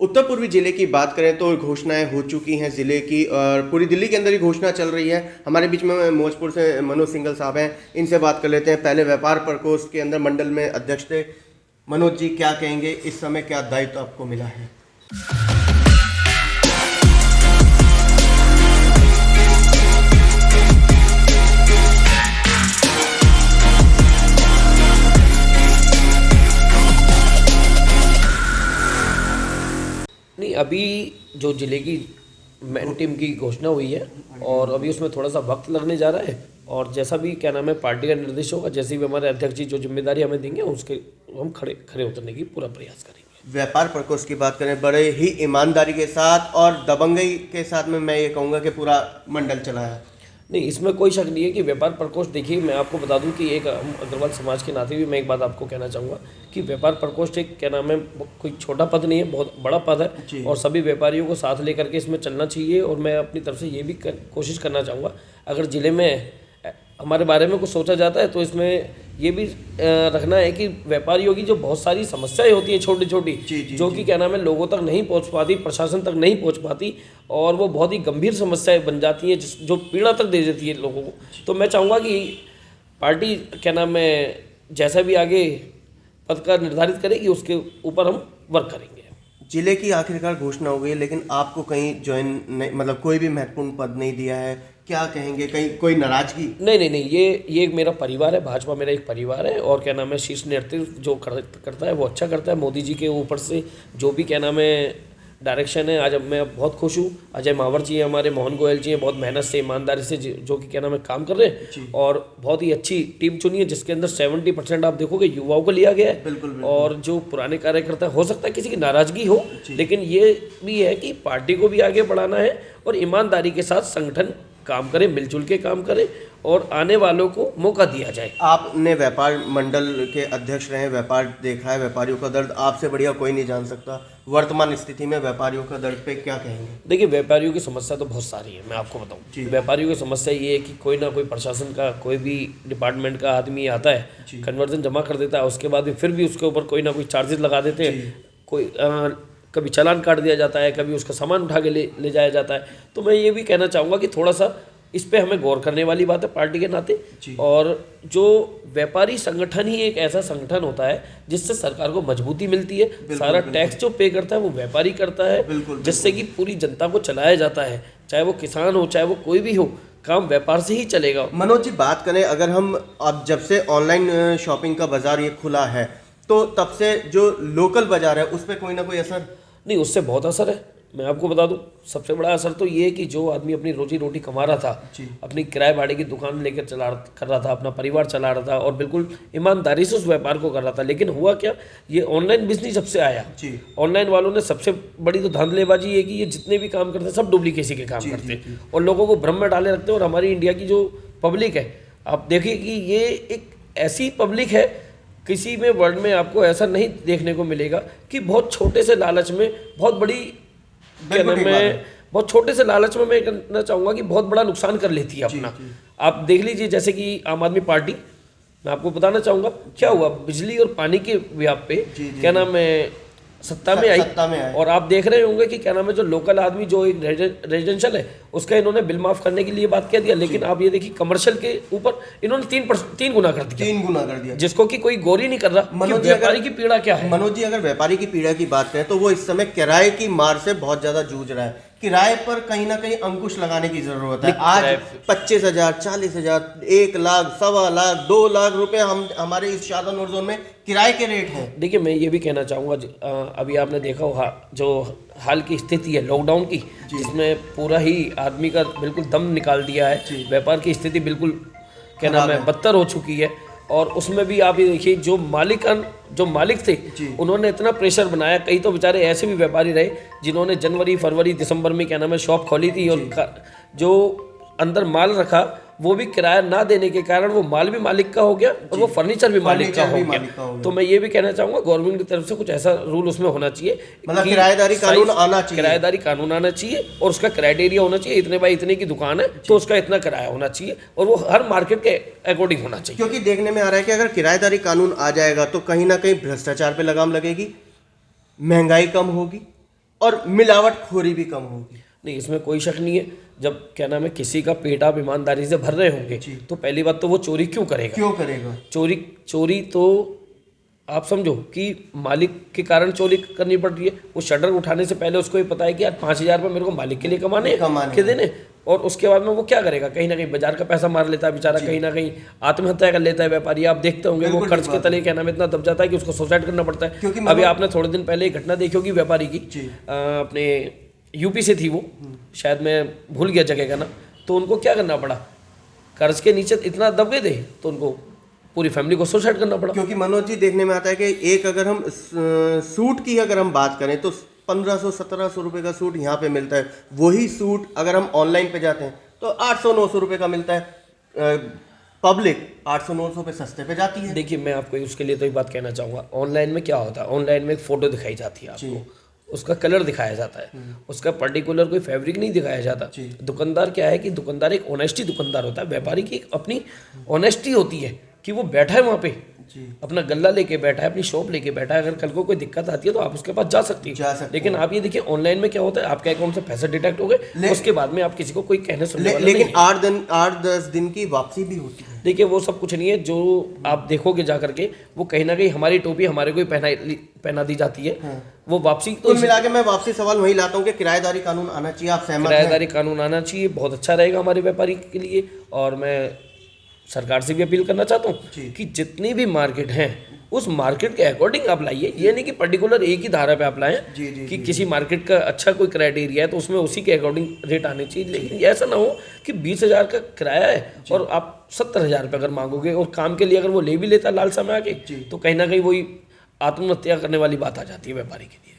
उत्तर पूर्वी जिले की बात करें तो घोषणाएं हो चुकी हैं जिले की और पूरी दिल्ली के अंदर ही घोषणा चल रही है। हमारे बीच में मौजपुर से मनोज सिंघल साहब हैं, इनसे बात कर लेते हैं। पहले व्यापार प्रकोष्ठ के अंदर मंडल में अध्यक्ष थे। मनोज जी, क्या कहेंगे, इस समय क्या दायित्व आपको मिला है? नहीं, अभी जो जिले की मेन टीम की घोषणा हुई है और अभी उसमें थोड़ा सा वक्त लगने जा रहा है और जैसा भी क्या नाम है पार्टी का निर्देश होगा, जैसे भी हमारे अध्यक्ष जी जो जिम्मेदारी हमें देंगे उसके हम खड़े उतरने की पूरा प्रयास करेंगे। व्यापार प्रकोष्ठ की बात करें, बड़े ही ईमानदारी के साथ और दबंगई के साथ में मैं ये कहूँगा कि पूरा मंडल चला है। नहीं, इसमें कोई शक नहीं है कि व्यापार प्रकोष्ठ, देखिए मैं आपको बता दूं कि एक हम अग्रवाल समाज के नाते भी मैं एक बात आपको कहना चाहूँगा कि व्यापार प्रकोष्ठ एक क्या नाम है कोई छोटा पद नहीं है, बहुत बड़ा पद है और सभी व्यापारियों को साथ लेकर के इसमें चलना चाहिए। और मैं अपनी तरफ से ये भी कोशिश करना चाहूँगा, अगर ज़िले में हमारे बारे में कुछ सोचा जाता है तो इसमें ये भी रखना है कि व्यापारियों की जो बहुत सारी समस्याएं होती हैं छोटी छोटी, जो कि क्या नाम है लोगों तक नहीं पहुंच पाती, प्रशासन तक नहीं पहुंच पाती और वो बहुत ही गंभीर समस्याएं बन जाती हैं जो पीड़ा तक दे देती है लोगों को। तो मैं चाहूँगा कि पार्टी क्या नाम है जैसा भी आगे पद का निर्धारित करेगी उसके ऊपर हम वर्क करेंगे। जिले की आखिरकार घोषणा हो गई, लेकिन आपको कहीं ज्वाइन नहीं, मतलब कोई भी महत्वपूर्ण पद नहीं दिया है, क्या कहेंगे? कहीं कोई नाराजगी? नहीं, ये मेरा परिवार है, भाजपा मेरा एक परिवार है और क्या नाम है शीर्ष नेतृत्व जो करता है वो अच्छा करता है। मोदी जी के ऊपर से जो भी क्या नाम है डायरेक्शन है, आज मैं बहुत खुश हूँ। अजय मावर जी हैं हमारे, मोहन गोयल जी हैं, बहुत मेहनत से ईमानदारी से जो कि क्या नाम है काम कर रहे हैं और बहुत ही अच्छी टीम चुनी है जिसके अंदर 70% आप देखोगे युवाओं को लिया गया है। बिल्कुल। और जो पुराने कार्यकर्ता, हो सकता है किसी की नाराजगी हो, लेकिन ये भी है कि पार्टी को भी आगे बढ़ाना है और ईमानदारी के साथ संगठन काम करे, मिलजुल के काम करे और आने वालों को मौका दिया जाए। आपने व्यापार मंडल के अध्यक्ष रहे, व्यापार देखा है, व्यापारियों का दर्द आपसे बढ़िया कोई नहीं जान सकता। वर्तमान स्थिति में व्यापारियों का दर्द पे क्या कहेंगे? देखिए, व्यापारियों की समस्या तो बहुत सारी है, मैं आपको बताऊं। व्यापारियों की समस्या ये है कि कोई ना कोई प्रशासन का, कोई भी डिपार्टमेंट का आदमी आता है, कन्वर्जन जमा कर देता है, उसके बाद फिर भी उसके ऊपर कोई ना कोई चार्जेस लगा देते हैं, कोई कभी चालान काट दिया जाता है, कभी उसका सामान उठा के ले जाया जाता है। तो मैं ये भी कहना चाहूँगा कि थोड़ा सा इस पे हमें गौर करने वाली बात है पार्टी के नाते। और जो व्यापारी संगठन ही एक ऐसा संगठन होता है जिससे सरकार को मजबूती मिलती है। सारा टैक्स जो पे करता है वो व्यापारी करता है, जिससे कि पूरी जनता को चलाया जाता है, चाहे वो किसान हो चाहे वो कोई भी हो, काम व्यापार से ही चलेगा। मनोज जी, बात करें अगर हम, अब जब से ऑनलाइन शॉपिंग का बाजार ये खुला है तो तब से जो लोकल बाजार है उस पर कोई ना कोई असर? नहीं, उससे बहुत असर है। मैं आपको बता दूं, सबसे बड़ा असर तो ये है कि जो आदमी अपनी रोजी रोटी कमा रहा था, अपनी किराए भाड़े की दुकान लेकर कर रहा था, अपना परिवार चला रहा था और बिल्कुल ईमानदारी से उस व्यापार को कर रहा था, लेकिन हुआ क्या, ये ऑनलाइन बिजनेस जब से आया, ऑनलाइन वालों ने सबसे बड़ी तो धांधलेबाजी है कि ये जितने भी काम करते हैं सब डुप्लीकेसी के काम करते हैं और लोगों को भ्रम में डाले रखते हैं। और हमारी इंडिया की जो पब्लिक है, आप देखिए कि ये एक ऐसी पब्लिक है, किसी में वर्ल्ड में आपको ऐसा नहीं देखने को मिलेगा कि बहुत छोटे से लालच में बहुत बड़ी, क्या नाम है, बहुत छोटे से लालच में मैं कहना चाहूँगा कि बहुत बड़ा नुकसान कर लेती है अपना। आप देख लीजिए, जैसे कि आम आदमी पार्टी, मैं आपको बताना चाहूँगा क्या हुआ, बिजली और पानी के व्याप पे क्या नाम है सत्ता में आई और आप देख रहे होंगे कि क्या नाम है जो लोकल आदमी जो एक रेजिडेंशियल है उसका इन्होंने बिल माफ करने के लिए बात कह दिया, लेकिन आप ये देखिए कमर्शियल के ऊपर इन्होंने 3 गुना कर दिया, जिसको कि कोई गौर ही नहीं कर रहा कि व्यापारी की पीड़ा क्या है। मनोज जी, अगर व्यापारी की पीड़ा की बात करें तो वो इस समय किराए की मार से बहुत ज्यादा जूझ रहा है। किराए पर कहीं ना कहीं अंकुश लगाने की जरूरत है। आज 25,000, 40,000, 1 लाख, 1.25 लाख, 2 लाख रुपए हम हमारे इस शादानूर जोन में किराए के रेट हैं। देखिए, मैं ये भी कहना चाहूँगा, अभी आपने देखा होगा जो हाल की स्थिति है लॉकडाउन की, जिसमें पूरा ही आदमी का बिल्कुल दम निकाल दिया है, व्यापार की स्थिति बिल्कुल क्या नाम है बदतर हो चुकी है। और उसमें भी आप ये देखिए जो मालिक थे उन्होंने इतना प्रेशर बनाया, कई तो बेचारे ऐसे भी व्यापारी रहे जिन्होंने जनवरी, फरवरी, दिसंबर में क्या नाम है शॉप खोली थी और जो अंदर माल रखा वो भी किराया ना देने के कारण वो माल भी मालिक का हो गया और वो फर्नीचर भी मालिक का हो गया। तो मैं ये भी कहना चाहूँगा गवर्नमेंट की तरफ से कुछ ऐसा रूल उसमें होना चाहिए, मतलब किराएदारी कानून आना चाहिए, किराएदारी कानून आना चाहिए और उसका क्राइटेरिया होना चाहिए, इतने बाई इतने की दुकान है तो उसका इतना किराया होना चाहिए और वो हर मार्केट के अकॉर्डिंग होना चाहिए। क्योंकि देखने में आ रहा है कि अगर किराएदारी कानून आ जाएगा तो कहीं ना कहीं भ्रष्टाचार पे लगाम लगेगी, महंगाई कम होगी और मिलावटखोरी भी कम होगी। नहीं, इसमें कोई शक नहीं है। जब क्या नाम है किसी का पेट आप ईमानदारी से भर रहे होंगे तो पहली बात तो वो चोरी क्यों करेगा? क्यों करेगा? चोरी तो आप समझो कि मालिक के कारण चोरी करनी पड़ रही है। वो शटर उठाने से पहले उसको ये पता है कि यार 5,000 रुपये मेरे को मालिक के लिए कमाने के देने, और उसके बाद में वो क्या करेगा, कहीं ना कहीं बाजार का पैसा मार लेता है बेचारा, कहीं ना कहीं आत्महत्या कर लेता है व्यापारी। आप देखते होंगे वो कर्ज के तले क्या नाम इतना दब जाता है कि उसको सुसाइड करना पड़ता है। क्योंकि अभी आपने थोड़े दिन पहले एक घटना देखी होगी व्यापारी की, अपने यूपी से थी वो, शायद मैं भूल गया जगह का ना, तो उनको क्या करना पड़ा, कर्ज के नीचे इतना दब गए थे तो उनको पूरी फैमिली को सुसाइड करना पड़ा। क्योंकि मनोज जी देखने में आता है कि एक अगर हम सूट की अगर हम बात करें तो 1,500-1,700 रुपये का सूट यहाँ पे मिलता है। वही सूट अगर हम ऑनलाइन पे जाते हैं तो 800-900 रुपये का मिलता है। पब्लिक 800-900 पे सस्ते पे जाती है। देखिए, मैं आपको उसके लिए तो एक बात कहना चाहूँगा, ऑनलाइन में क्या होता है, ऑनलाइन में एक फ़ोटो दिखाई जाती है आपको, उसका कलर दिखाया जाता है, उसका पर्टिकुलर कोई फैब्रिक नहीं दिखाया जाता। दुकानदार क्या है कि दुकानदार एक ऑनेस्टी दुकानदार होता है, व्यापारी की अपनी ऑनेस्टी होती है कि वो बैठा है वहाँ पे, अपना गल्ला लेके बैठा है, अपनी शॉप लेके बैठा है। अगर कल को कोई दिक्कत आती है तो आप उसके पास जा सकती है। लेकिन आप ये देखिए ऑनलाइन में क्या होता है, आपके अकाउंट से पैसे डिटेक्ट हो गए, उसके बाद में आप किसी को कोई कहने सुनने वाला लेकिन 8-10 दिन की वापसी भी होती है। देखिए वो सब कुछ नहीं है, जो आप देखोगे जा करके वो कहीं ना कहीं हमारी टोपी हमारे को पहना दी जाती है। वो वापसी तो मिला के मैं वापसी सवाल वही लाता हूँ कि किराएदारी कानून आना चाहिए। आप सहमत हैं? किराएदारी कानून आना चाहिए, बहुत अच्छा रहेगा हमारे व्यापारी के लिए। और मैं सरकार से भी अपील करना चाहता हूँ कि जितनी भी मार्केट हैं उस मार्केट के अकॉर्डिंग आप लाइए। ये नहीं कि पर्टिकुलर एक ही धारा पे आप लाएं कि किसी मार्केट का अच्छा कोई क्राइटेरिया है तो उसमें उसी के अकॉर्डिंग रेट आने चाहिए। लेकिन ऐसा ना हो कि 20,000 का किराया है और आप 70,000 रुपये अगर मांगोगे और काम के लिए अगर वो ले भी लेता लालसा में आके, तो कहीं ना कहीं वही आत्महत्या करने वाली बात आ जाती है व्यापारी के लिए।